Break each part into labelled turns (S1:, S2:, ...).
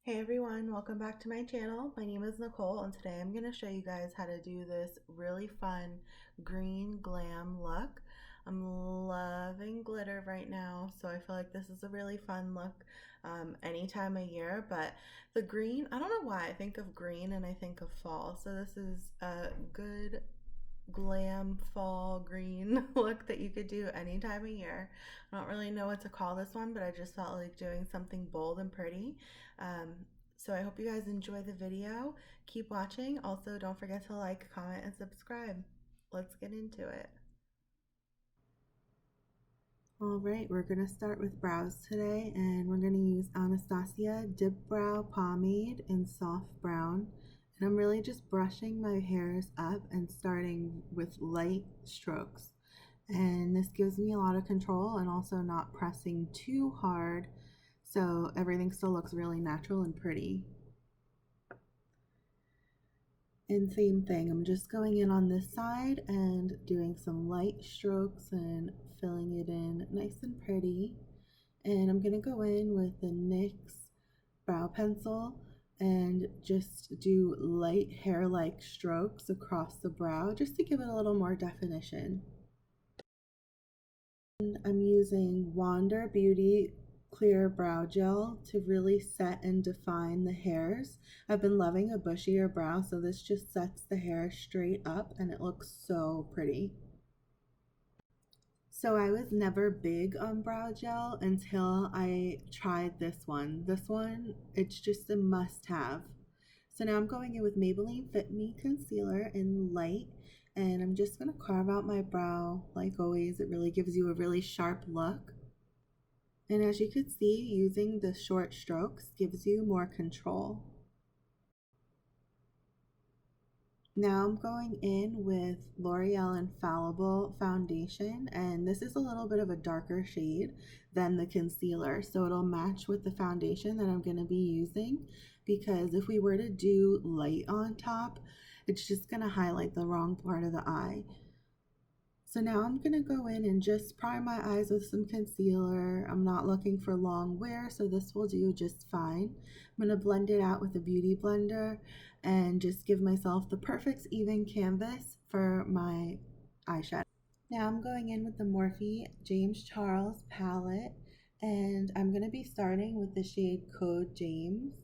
S1: Hey everyone, welcome back to my channel. My name is Nicole and today I'm going to show you guys how to do this really fun green glam look. I'm loving glitter right now, so I feel like this is a really fun look any time of year, but the green, I don't know why I think of green and I think of fall, so this is a good glam fall green look that you could do any time of year. I don't really know what to call this one, but I just felt like doing something bold and pretty. Um, so I hope you guys enjoy the video. Keep watching. Also, don't forget to like, comment, and subscribe. Let's get into it. Alright, we're going to start with brows today, and we're going to use Anastasia DIPBROW Pomade in Soft Brown. And I'm really just brushing my hairs up and starting with light strokes. And this gives me a lot of control and also not pressing too hard, so everything still looks really natural and pretty. And same thing, I'm just going in on this side and doing some light strokes and filling it in nice and pretty. And I'm going to go in with the NYX brow pencil and just do light hair-like strokes across the brow just to give it a little more definition. And I'm using Wander Beauty Clear Brow Gel to really set and define the hairs. I've been loving a bushier brow, so this just sets the hair straight up and it looks so pretty. So I was never big on brow gel until I tried this one. This one, it's just a must-have. So now I'm going in with Maybelline Fit Me Concealer in light, and I'm just going to carve out my brow like always. It really gives you a really sharp look. And as you can see, using the short strokes gives you more control. Now I'm going in with L'Oreal Infallible foundation, and this is a little bit of a darker shade than the concealer, so it'll match with the foundation that I'm going to be using, because if we were to do light on top, it's just going to highlight the wrong part of the eye. So now I'm going to go in and just prime my eyes with some concealer. I'm not looking for long wear, so this will do just fine. I'm going to blend it out with a beauty blender and just give myself the perfect even canvas for my eyeshadow. Now I'm going in with the Morphe James Charles palette, and I'm going to be starting with the shade Code James.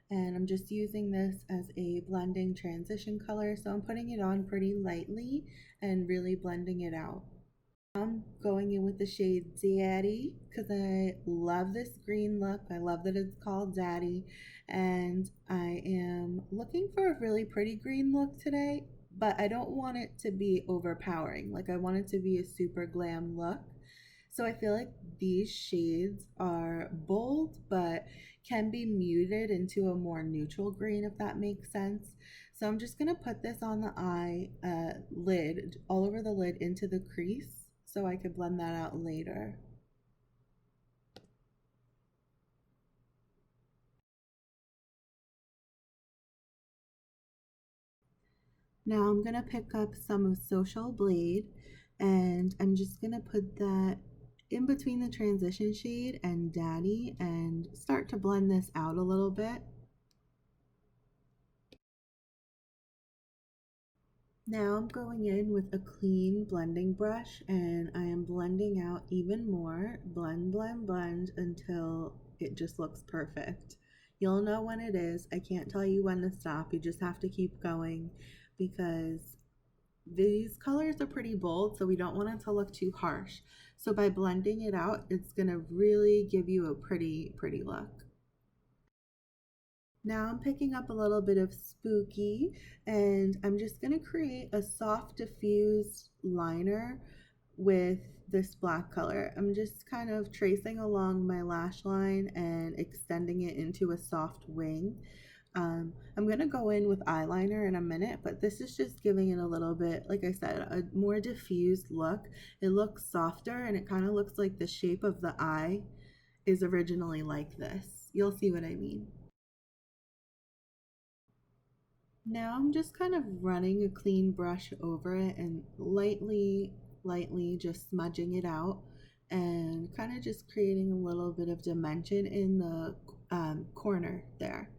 S1: And I'm just using this as a blending transition color, so I'm putting it on pretty lightly and really blending it out. I'm going in with the shade Daddy because I love this green look. I love that it's called Daddy, and I am looking for a really pretty green look today, but I don't want it to be overpowering. Like, I want it to be a super glam look. So I feel like these shades are bold, but can be muted into a more neutral green, if that makes sense. So I'm just going to put this on the eye lid, all over the lid into the crease, so I could blend that out later. Now I'm going to pick up some of Social Blade, and I'm just going to put that in between the transition shade and Daddy and start to blend this out a little bit. Now I'm going in with a clean blending brush, and I am blending out even more. Blend, blend, blend until it just looks perfect. You'll know when it is. I can't tell you when to stop. You just have to keep going because these colors are pretty bold, so we don't want it to look too harsh. So by blending it out, it's going to really give you a pretty look. Now I'm picking up a little bit of Spooky, and I'm just going to create a soft diffused liner with this black color. I'm just kind of tracing along my lash line and extending it into a soft wing. I'm going to go in with eyeliner in a minute, but this is just giving it a little bit, like I said, a more diffused look. It looks softer, and it kind of looks like the shape of the eye is originally like this. You'll see what I mean. Now I'm just kind of running a clean brush over it and lightly just smudging it out and kind of just creating a little bit of dimension in the corner there.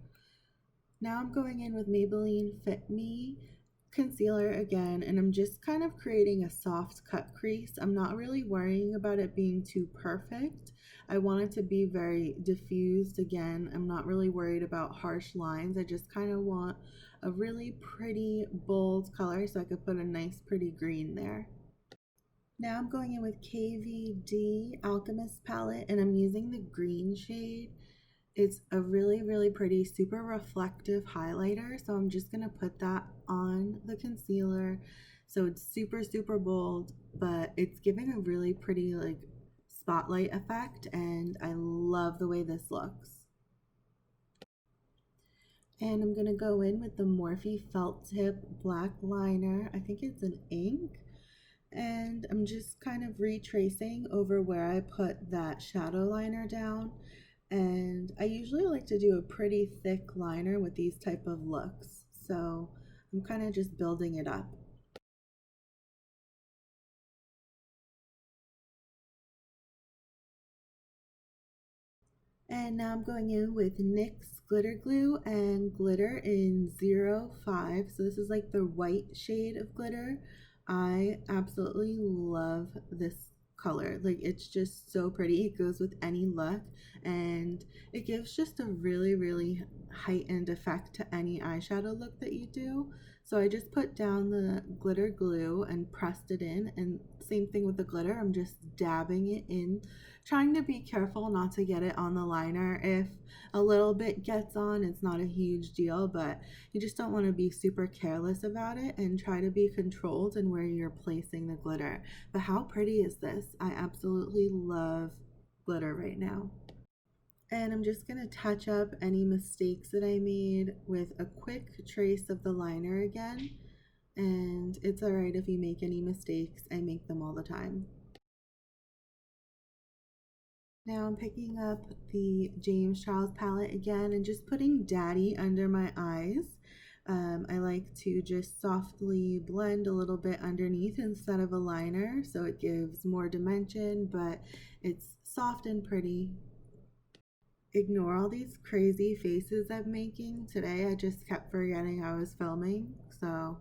S1: Now I'm going in with Maybelline Fit Me concealer again, and I'm just kind of creating a soft cut crease. I'm not really worrying about it being too perfect. I want it to be very diffused again. I'm not really worried about harsh lines. I just kind of want a really pretty bold color so I could put a nice pretty green there. Now I'm going in with KVD Alchemist palette, and I'm using the green shade. It's a really, really pretty, super reflective highlighter. So I'm just gonna put that on the concealer. So it's super, super bold, but it's giving a really pretty like spotlight effect, and I love the way this looks. And I'm gonna go in with the Morphe Felt Tip Black Liner. I think it's an ink. And I'm just kind of retracing over where I put that shadow liner down. And I usually like to do a pretty thick liner with these type of looks. So I'm kind of just building it up. And now I'm going in with NYX Glitter Glue and glitter in 05. So this is like the white shade of glitter. I absolutely love this color. Like it's just so pretty. It goes with any look and it gives just a really, really heightened effect to any eyeshadow look that you do. So I just put down the glitter glue and pressed it in, and same thing with the glitter. I'm just dabbing it in, trying to be careful not to get it on the liner. If a little bit gets on, it's not a huge deal, but you just don't want to be super careless about it and try to be controlled in where you're placing the glitter. But how pretty is this? I absolutely love glitter right now. And I'm just going to touch up any mistakes that I made with a quick trace of the liner again. And it's alright if you make any mistakes. I make them all the time. Now I'm picking up the James Charles palette again and just putting Daddy under my eyes. I like to just softly blend a little bit underneath instead of a liner, so it gives more dimension, but it's soft and pretty. Ignore all these crazy faces I'm making. Today I just kept forgetting I was filming, so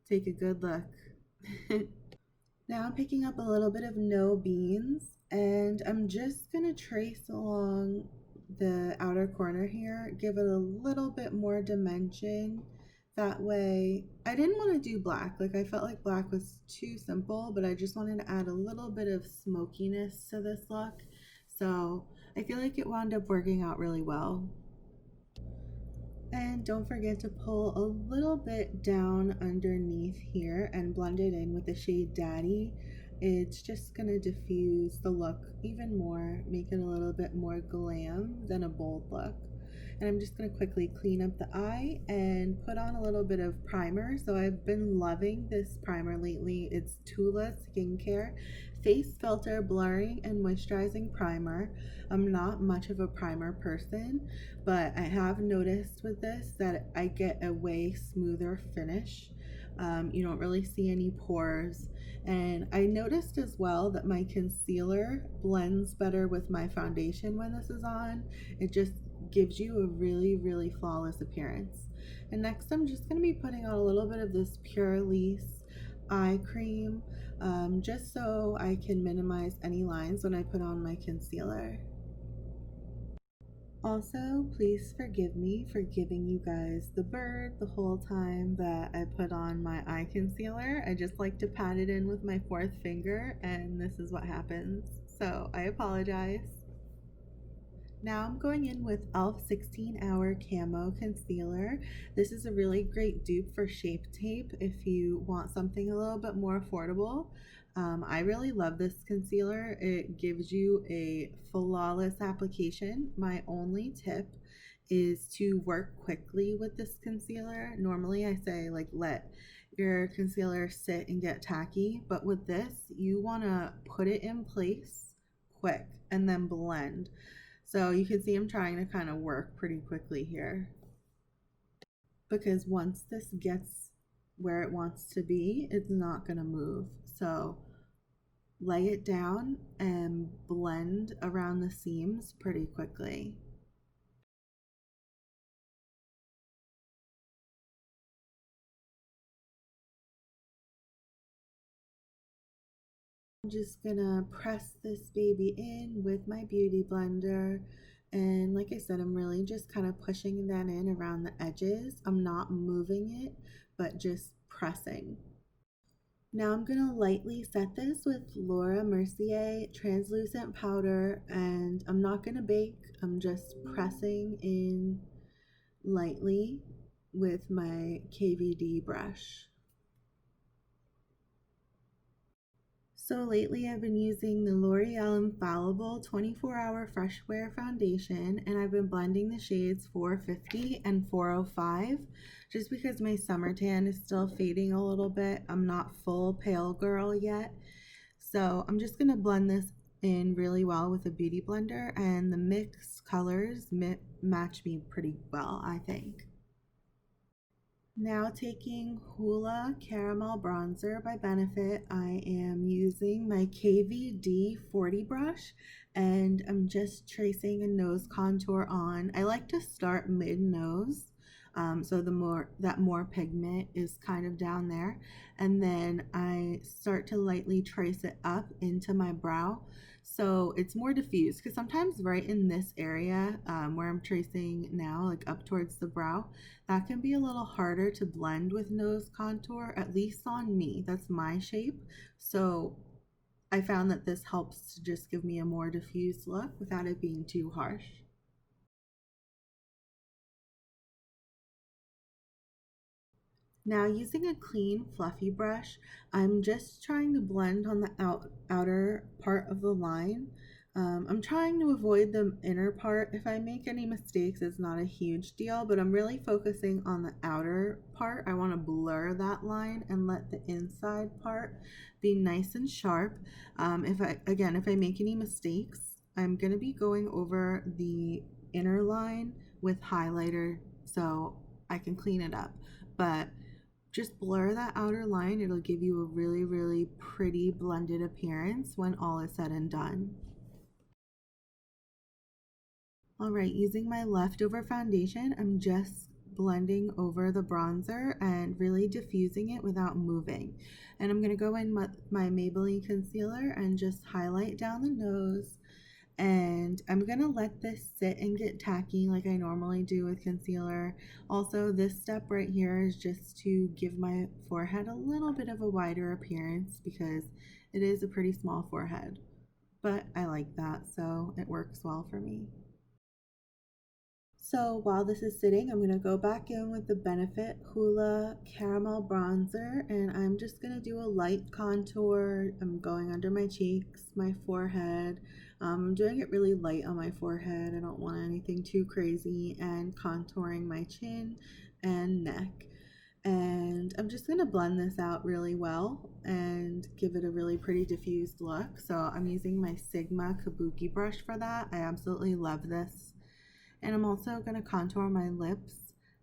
S1: take a good look. Now I'm picking up a little bit of No Beans, and I'm just gonna trace along the outer corner here, give it a little bit more dimension. That way, I didn't want to do black, like I felt like black was too simple, but I just wanted to add a little bit of smokiness to this look. So I feel like it wound up working out really well. And don't forget to pull a little bit down underneath here and blend it in with the shade Daddy. It's just gonna diffuse the look even more, make it a little bit more glam than a bold look. And I'm just gonna quickly clean up the eye and put on a little bit of primer. So I've been loving this primer lately. It's Tula Skincare Face Filter Blurring and Moisturizing Primer. I'm not much of a primer person, but I have noticed with this that I get a way smoother finish. You don't really see any pores. And I noticed as well that my concealer blends better with my foundation when this is on. It just gives you a really, really flawless appearance. And next I'm just going to be putting on a little bit of this Pure Lease eye cream, just so I can minimize any lines when I put on my concealer. Also, please forgive me for giving you guys the bird the whole time that I put on my eye concealer. I just like to pat it in with my fourth finger, and this is what happens. So I apologize. Now I'm going in with e.l.f. 16 Hour Camo Concealer. This is a really great dupe for Shape Tape if you want something a little bit more affordable. I really love this concealer. It gives you a flawless application. My only tip is to work quickly with this concealer. Normally I say like let your concealer sit and get tacky, but with this you want to put it in place quick and then blend. So you can see I'm trying to kind of work pretty quickly here, because once this gets where it wants to be, it's not going to move. So lay it down and blend around the seams pretty quickly. I'm just gonna press this baby in with my beauty blender. And like I said, I'm really just kind of pushing that in around the edges. I'm not moving it, but just pressing. Now I'm going to lightly set this with Laura Mercier translucent powder, and I'm not going to bake. I'm just pressing in lightly with my KVD brush. So lately I've been using the L'Oreal Infallible 24-Hour Fresh Wear Foundation, and I've been blending the shades 450 and 405 just because my summer tan is still fading a little bit. I'm not full pale girl yet. So I'm just going to blend this in really well with a beauty blender, and the mixed colors match me pretty well, I think. Now taking Hoola Caramel Bronzer by Benefit, I am using my KVD 40 brush, and I'm just tracing a nose contour on. I like to start mid-nose, so that more pigment is kind of down there, and then I start to lightly trace it up into my brow. So it's more diffused, because sometimes right in this area where I'm tracing now, like up towards the brow, that can be a little harder to blend with nose contour, at least on me. That's my shape. So I found that this helps to just give me a more diffused look without it being too harsh. Now using a clean fluffy brush, I'm just trying to blend on the outer part of the line. I'm trying to avoid the inner part. If I make any mistakes, it's not a huge deal, but I'm really focusing on the outer part. I want to blur that line and let the inside part be nice and sharp. If I make any mistakes, I'm going to be going over the inner line with highlighter so I can clean it up. But just blur that outer line. It'll give you a really, really pretty blended appearance when all is said and done. All right, using my leftover foundation, I'm just blending over the bronzer and really diffusing it without moving. And I'm gonna go in with my Maybelline concealer and just highlight down the nose. And I'm gonna let this sit and get tacky like I normally do with concealer. Also, this step right here is just to give my forehead a little bit of a wider appearance because it is a pretty small forehead. But I like that, so it works well for me. So while this is sitting, I'm going to go back in with the Benefit Hoola Caramel Bronzer, and I'm just going to do a light contour. I'm going under my cheeks, my forehead. I'm doing it really light on my forehead. I don't want anything too crazy, and contouring my chin and neck. And I'm just going to blend this out really well and give it a really pretty diffused look. So I'm using my Sigma Kabuki brush for that. I absolutely love this. And I'm also going to contour my lips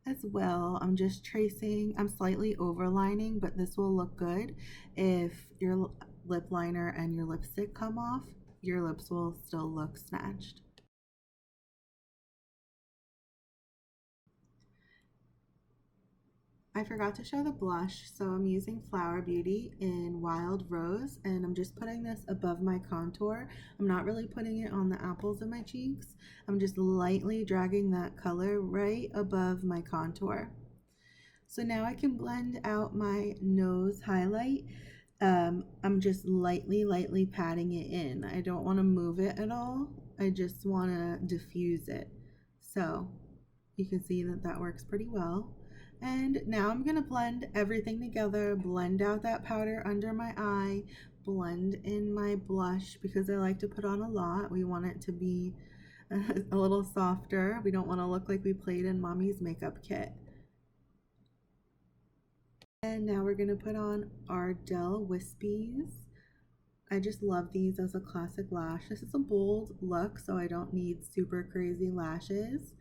S1: as well. I'm just tracing, I'm slightly overlining, but this will look good. If your lip liner and your lipstick come off, your lips will still look snatched. I forgot to show the blush, so I'm using Flower Beauty in Wild Rose, and I'm just putting this above my contour. I'm not really putting it on the apples of my cheeks. I'm just lightly dragging that color right above my contour. So now I can blend out my nose highlight. I'm just lightly patting it in. I don't want to move it at all. I just want to diffuse it. So you can see that that works pretty well. And now I'm going to blend everything together, blend out that powder under my eye, blend in my blush because I like to put on a lot. We want it to be a little softer. We don't want to look like we played in mommy's makeup kit. And now we're going to put on our Dell Wispies. I just love these as a classic lash. This is a bold look, so I don't need super crazy lashes.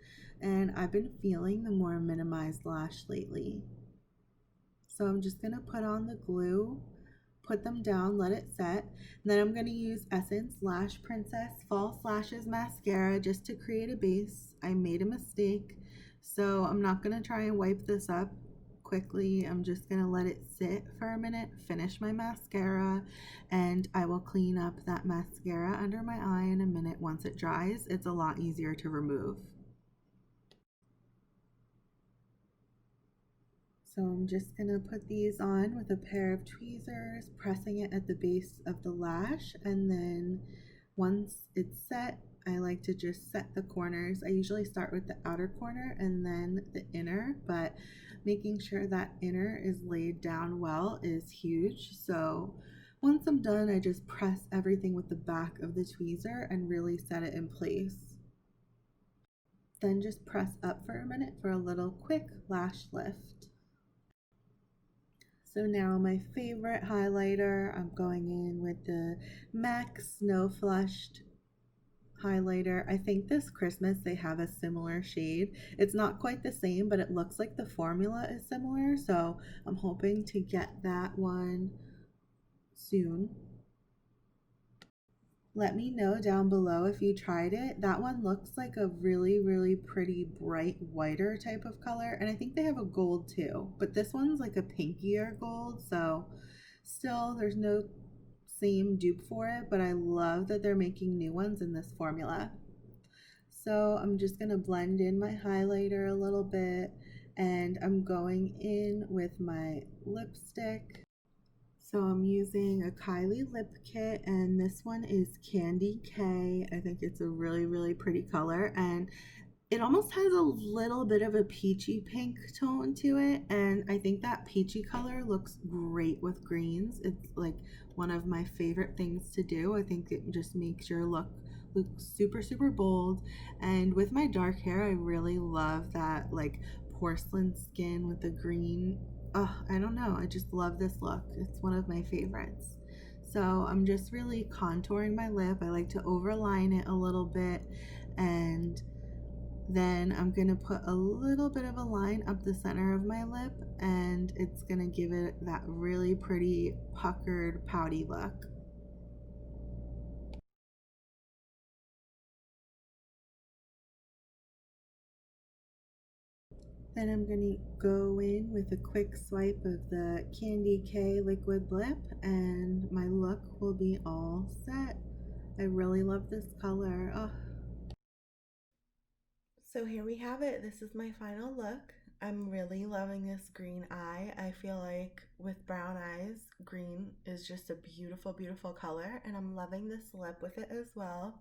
S1: And I've been feeling the more minimized lash lately. So I'm just going to put on the glue, put them down, let it set. And then I'm going to use Essence Lash Princess False Lashes Mascara just to create a base. I made a mistake, so I'm not going to try and wipe this up quickly. I'm just going to let it sit for a minute, finish my mascara, and I will clean up that mascara under my eye in a minute once it dries. It's a lot easier to remove. So I'm just going to put these on with a pair of tweezers, pressing it at the base of the lash, and then once it's set, I like to just set the corners. I usually start with the outer corner and then the inner, but making sure that inner is laid down well is huge. So once I'm done, I just press everything with the back of the tweezer and really set it in place. Then just press up for a minute for a little quick lash lift. So now my favorite highlighter, I'm going in with the MAC Snow Flushed highlighter. I think this Christmas they have a similar shade. It's not quite the same, but it looks like the formula is similar, so I'm hoping to get that one soon. Let me know down below if you tried it. That one looks like a really pretty bright whiter type of color, and I think they have a gold too, but this one's like a pinkier gold, so still there's no same dupe for it, but I love that they're making new ones in this formula. So I'm just going to blend in my highlighter a little bit, and I'm going in with my lipstick. So I'm using a Kylie Lip Kit, and this one is Candy K. I think it's a really pretty color, and it almost has a little bit of a peachy pink tone to it, and I think that peachy color looks great with greens. It's like one of my favorite things to do. I think it just makes your look super bold, and with my dark hair, I really love that like porcelain skin with the green. Oh, I don't know. I just love this look. It's one of my favorites. So I'm just really contouring my lip. I like to overline it a little bit, and then I'm gonna put a little bit of a line up the center of my lip, and it's gonna give it that really pretty puckered pouty look. Then I'm going to go in with a quick swipe of the Candy K liquid lip, and my look will be all set. I really love this color. Oh. So here we have it. This is my final look. I'm really loving this green eye. I feel like with brown eyes, green is just a beautiful color, and I'm loving this lip with it as well.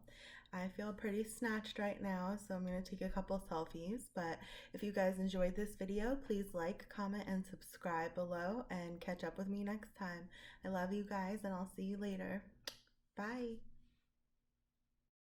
S1: I feel pretty snatched right now, so I'm going to take a couple selfies, but if you guys enjoyed this video, please like, comment, and subscribe below, and catch up with me next time. I love you guys, and I'll see you later. Bye!